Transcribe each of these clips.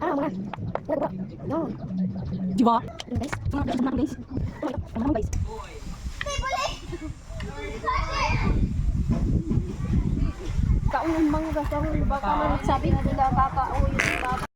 Ah, mga. No. Di ba? Guys. Mga guys. Ano guys? Kaunin mga guys, baka man sabi na nila kakauwi yung baba.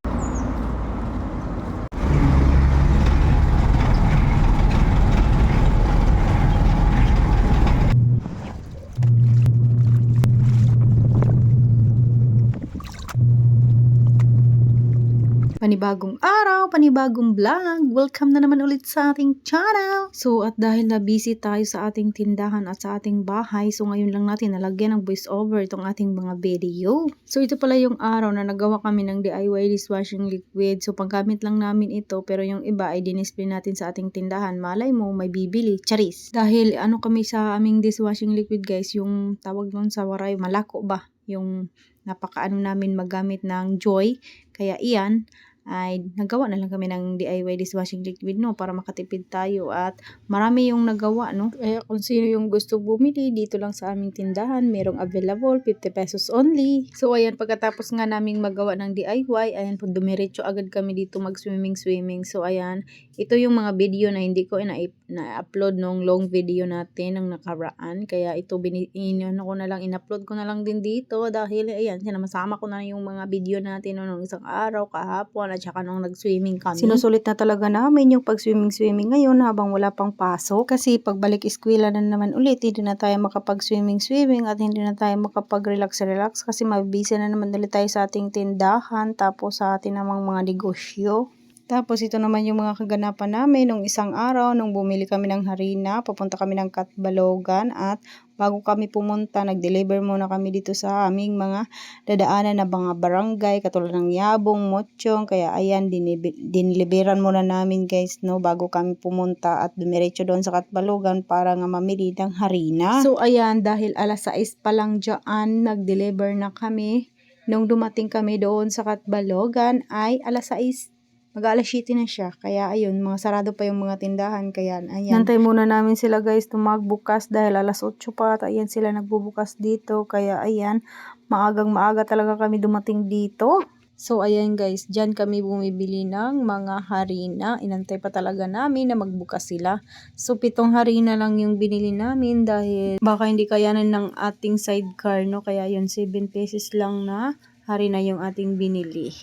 Panibagong araw, panibagong vlog. Welcome na naman ulit sa ating channel. So, at dahil na busy tayo sa ating tindahan at sa ating bahay, so ngayon lang natin nalagyan ng voice over itong ating mga video. So, ito pala yung araw na nagawa kami ng DIY dishwashing liquid. So, panggamit lang namin ito, pero yung iba ay dinisplay natin sa ating tindahan. Malay mo, may bibili. Charis. Dahil ano kami sa aming dishwashing liquid guys, yung tawag nun sa waray, malako ba? Yung napakaano namin magamit ng Joy. Kaya iyan, ay nagawa na lang kami ng DIY dishwashing liquid, no, para makatipid tayo at marami yung nagawa, no. Kaya kung sino yung gusto bumili, dito lang sa aming tindahan, merong available, 50 pesos only. So ayan, pagkatapos nga naming magawa ng DIY, ayan po, dumiretso agad kami dito mag-swimming. So ayan, ito yung mga video na hindi ko na-upload nung long video natin ng nakaraan, kaya ito in-upload ko na lang din dito dahil ayan, sinasama ko na yung mga video natin nung isang araw, kahapon, at saka nung nag-swimming kami. Sinusulit na talaga namin yung pag-swimming ngayon habang wala pang pasok, kasi pagbalik eskwela na naman ulit, hindi na tayo makapag-swimming at hindi na tayo makapag-relax kasi mabisa na naman ulit tayo sa ating tindahan, tapos sa ating namang mga negosyo. Tapos ito naman yung mga kaganapan namin nung isang araw nung bumili kami ng harina, papunta kami ng Catbalogan, at bago kami pumunta, nag-deliver muna kami dito sa aming mga dadaanan na mga barangay katulad ng Yabong, Mochong. Kaya ayan, diniliberan muna namin guys, no, bago kami pumunta at dumiretso doon sa Catbalogan para nga mamili ng harina. So ayan, dahil alas 6 pa lang dyan, nag-deliver na kami. Nung dumating kami doon sa Catbalogan ay alas 6. Mag-alas 7 na siya. Kaya ayun, mga sarado pa yung mga tindahan. Kaya ayan, nantay muna namin sila guys tumagbukas dahil alas 8 pa. At ayan, sila nagbubukas dito. Kaya ayan, maaga talaga kami dumating dito. So ayan guys, dyan kami bumibili ng mga harina. Inantay pa talaga namin na magbukas sila. So 7 harina lang yung binili namin dahil baka hindi kayanan ng ating sidecar, no. Kaya yun, 7 pesos lang na harina yung ating binili.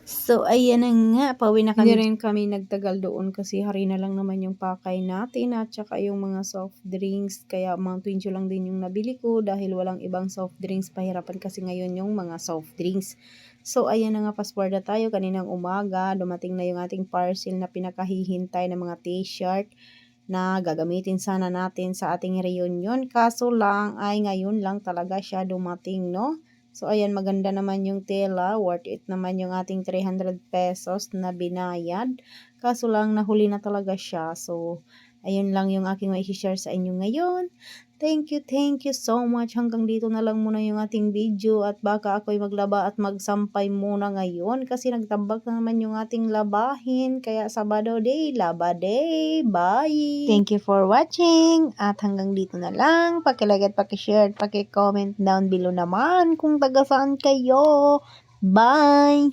So, ayan na nga, pauwi na kami. Hindi rin kami nagtagal doon kasi harina lang naman yung pakay natin at saka yung mga soft drinks. Kaya Mountain Dew lang din yung nabili ko dahil walang ibang soft drinks. Pahirapan kasi ngayon yung mga soft drinks. So, ayan na nga, passport na tayo. Kaninang umaga, dumating na yung ating parcel na pinakahihintay ng mga t-shirt na gagamitin sana natin sa ating reunion. Kaso lang, ay ngayon lang talaga siya dumating, no? So, ayan, maganda naman yung tela. Worth it naman yung ating 300 pesos na binayad. Kaso lang, nahuli na talaga siya. So, ayun lang yung aking mai-share sa inyo ngayon. Thank you so much. Hanggang dito na lang muna yung ating video. At baka ako'y maglaba at magsampay muna ngayon. Kasi nagtambak na naman yung ating labahin. Kaya Sabado day, laba day. Bye! Thank you for watching. At hanggang dito na lang. Paki-like at paki-share at paki-comment down below naman kung taga saan kayo. Bye!